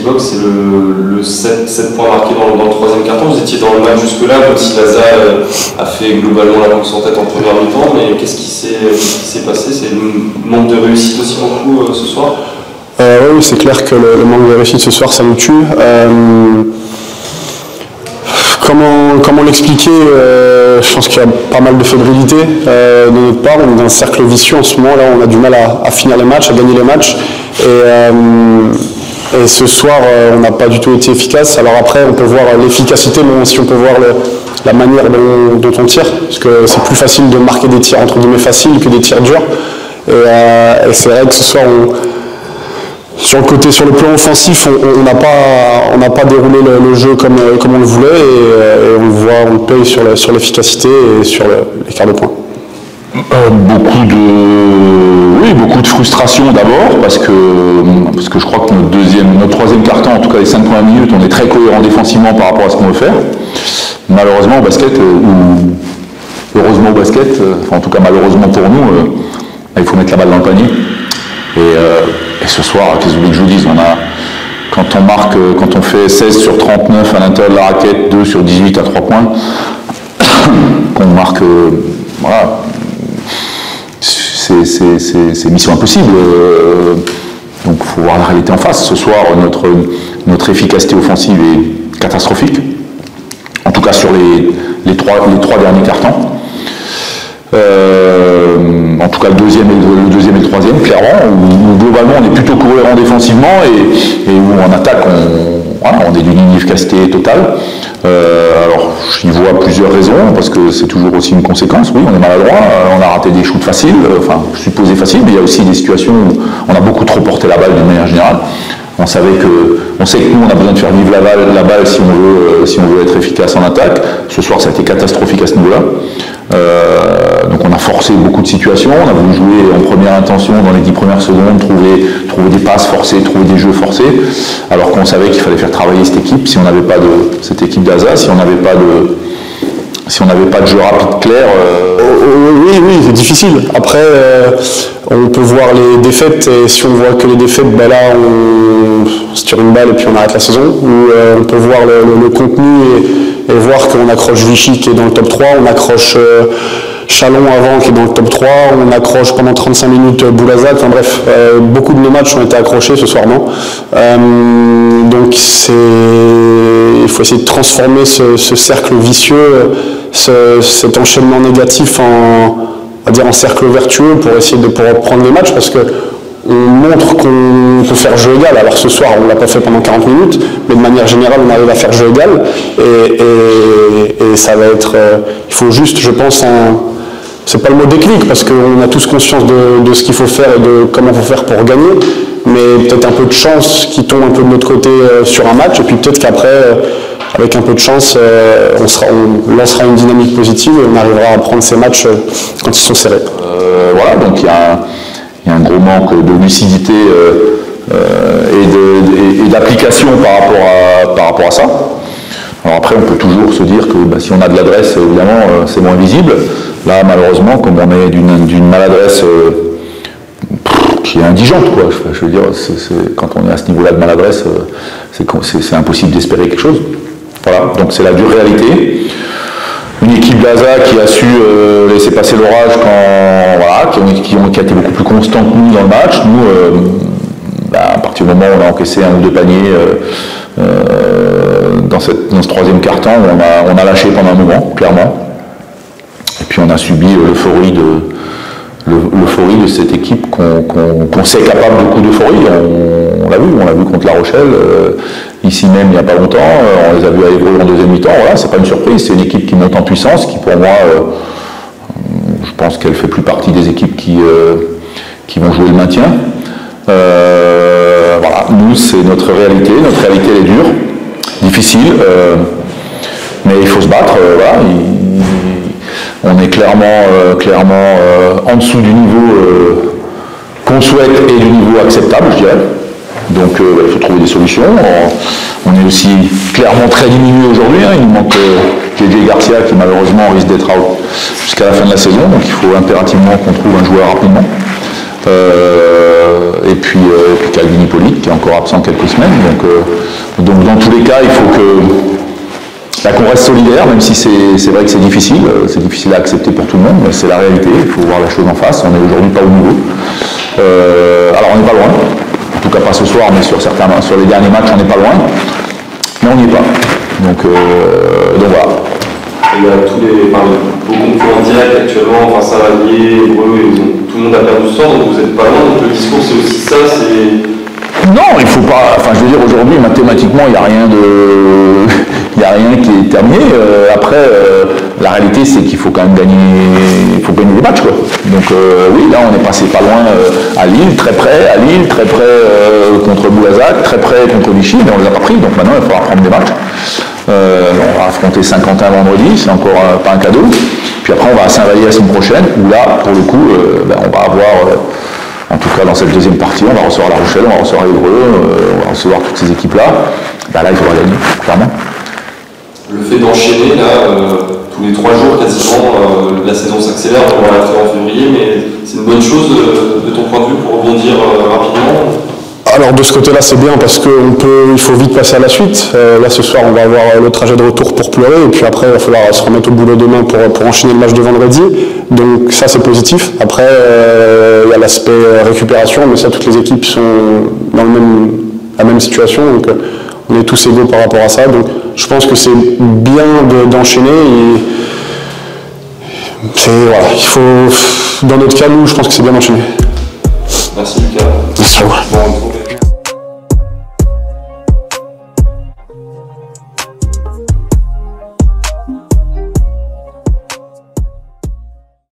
équivoque, c'est le 7 points marqués dans le troisième quart-temps. Vous étiez dans le match jusque-là, même si Laza a fait globalement la course en tête en première mi-temps, mais qu'est-ce qui s'est passé? C'est le manque de réussite aussi beaucoup ce soir? Oui, c'est clair que le manque de réussite ce soir, ça nous tue. Comment l'expliquer? Je pense qu'il y a pas mal de fébrilité de notre part. On est dans un cercle vicieux en ce moment. Là, on a du mal à finir les matchs, à gagner les matchs. Et ce soir, on n'a pas du tout été efficace. Alors après, on peut voir l'efficacité, mais aussi on peut voir la manière dont on tire. Parce que c'est plus facile de marquer des tirs entre guillemets faciles que des tirs durs. Et c'est vrai que ce soir, sur le plan offensif, on n'a pas déroulé le jeu comme on le voulait et on le voit, on le paye sur l'efficacité et sur l'écart de points. Beaucoup de frustration d'abord parce que je crois que notre troisième quart-temps, en tout cas les 5 premières minutes, on est très cohérent défensivement par rapport à ce qu'on veut faire. Malheureusement au basket, ou heureusement au basket, enfin en tout cas malheureusement pour nous, il faut mettre la balle dans le panier. Et ce soir, qu'est-ce que vous voulez que je vous dise, quand on fait 16 sur 39 à l'intérieur de la raquette, 2 sur 18 à 3 points, qu'on marque, voilà, c'est mission impossible. Donc il faut voir la réalité en face. Ce soir, notre efficacité offensive est catastrophique, en tout cas sur les trois derniers cartons. En tout cas le deuxième et le troisième, clairement, où globalement on est plutôt cohérent défensivement et où en attaque on est d'une inefficacité totale. Alors j'y vois plusieurs raisons, parce que c'est toujours aussi une conséquence. Oui, on est maladroit, on a raté des shoots faciles, supposés faciles, mais il y a aussi des situations où on a beaucoup trop porté la balle d'une manière générale. On sait que nous, on a besoin de faire vivre la balle si on veut être efficace en attaque. Ce soir, ça a été catastrophique à ce niveau-là. Donc on a forcé beaucoup de situations, on a voulu jouer en première intention dans les 10 premières secondes, trouver des passes forcées, trouver des jeux forcés, alors qu'on savait qu'il fallait faire travailler cette équipe. Si on n'avait pas cette équipe d'Asa, si on n'avait pas de jeu rapide clair... Oui, c'est difficile. Après, on peut voir les défaites, et si on voit que les défaites, là, on se tire une balle et puis on arrête la saison. Ou on peut voir le contenu et voir qu'on accroche Vichy qui est dans le top 3, on accroche Chalon avant qui est dans le top 3, on accroche pendant 35 minutes Boulazak, enfin bref, beaucoup de nos matchs ont été accrochés ce soir, non. Donc il faut essayer de transformer ce cercle vicieux, cet enchaînement négatif en cercle vertueux pour essayer de pouvoir prendre les matchs, parce que on montre qu'on peut faire jeu égal. Alors ce soir, on ne l'a pas fait pendant 40 minutes, mais de manière générale, on arrive à faire jeu égal. Et ça va être... il faut juste, je pense, c'est pas le mot déclic, parce qu'on a tous conscience de ce qu'il faut faire et de comment il faut faire pour gagner, mais peut-être un peu de chance qui tombe un peu de notre côté sur un match, et puis peut-être qu'après, avec un peu de chance, on lancera une dynamique positive et on arrivera à prendre ces matchs quand ils sont serrés. Voilà, donc il y a un gros manque de lucidité et d'application par rapport à ça. Alors après, on peut toujours se dire que si on a de l'adresse, évidemment, c'est moins visible. Là, malheureusement, comme on est d'une maladresse qui est indigente, quoi. Je veux dire, quand on est à ce niveau-là de maladresse, c'est impossible d'espérer quelque chose. Voilà, donc c'est la dure réalité. Une équipe d'Asa qui a su laisser passer l'orage qui a été beaucoup plus constant que nous dans le match. Nous, à partir du moment où on a encaissé un ou deux paniers dans ce troisième quart-temps, on a lâché pendant un moment, clairement. Et puis on a subi l'euphorie de cette équipe qu'on sait capable de coups d'euphorie. On l'a vu contre La Rochelle, ici même il n'y a pas longtemps, on les a vus à Évreux en deuxième mi-temps. Voilà, c'est pas une surprise, c'est une équipe qui monte en puissance, qui pour moi, je pense qu'elle fait plus partie des équipes qui vont jouer le maintien. Voilà, nous c'est notre réalité elle est dure, difficile, mais il faut se battre. Voilà, on est clairement en dessous du niveau qu'on souhaite et du niveau acceptable, je dirais. Donc il faut trouver des solutions. On est aussi clairement très diminué aujourd'hui. Il nous manque JJ Garcia qui malheureusement risque d'être out jusqu'à la fin de la saison. Donc il faut impérativement qu'on trouve un joueur rapidement. puis Calvin Hippolyte qui est encore absent quelques semaines. Donc dans tous les cas, il faut qu'on reste solidaire, même si c'est vrai que c'est difficile à accepter pour tout le monde, mais c'est la réalité, il faut voir la chose en face. On n'est aujourd'hui pas au niveau. Alors on n'est pas loin, en tout cas pas ce soir, mais sur les derniers matchs on n'est pas loin, mais on n'y est pas. Donc voilà. Il y a vos concurrents directs actuellement, enfin Savalier, Hébreu, tout le monde a perdu ce sort, donc vous n'êtes pas loin, donc le discours c'est aussi ça, Non, il faut pas. Enfin, je veux dire, aujourd'hui, mathématiquement, il n'y a rien qui est terminé. Après, la réalité, c'est qu'il faut quand même gagner. Il faut gagner des matchs, quoi. Donc, oui, là, on est passé pas loin à Lille, très près contre Boulazac, très près contre Vichy, mais on les a pas pris. Donc maintenant, il faudra prendre des matchs. On va affronter Saint-Quentin vendredi, c'est encore pas un cadeau. Puis après, on va à Saint-Vallier la semaine prochaine, où là, pour le coup, on va avoir. En tout cas, dans cette deuxième partie, on va recevoir La Rochelle, on va recevoir Hébreu, on va recevoir toutes ces équipes-là. Là, il faudra gagner, clairement. Le fait d'enchaîner, là, tous les 3 jours quasiment, la saison s'accélère, on va la faire en février, mais c'est une bonne chose de ton point de vue pour rebondir rapidement? Alors de ce côté-là c'est bien parce qu'il faut vite passer à la suite. Là ce soir on va avoir le trajet de retour pour pleurer et puis après il va falloir se remettre au boulot demain pour enchaîner le match de vendredi. Donc ça c'est positif. Après il y a l'aspect récupération, mais ça toutes les équipes sont dans la même situation. Donc on est tous égaux par rapport à ça. Donc je pense que c'est bien d'enchaîner voilà, il faut, dans notre cas nous je pense que c'est bien d'enchaîner. Merci Lucas. Merci à vous. Bon,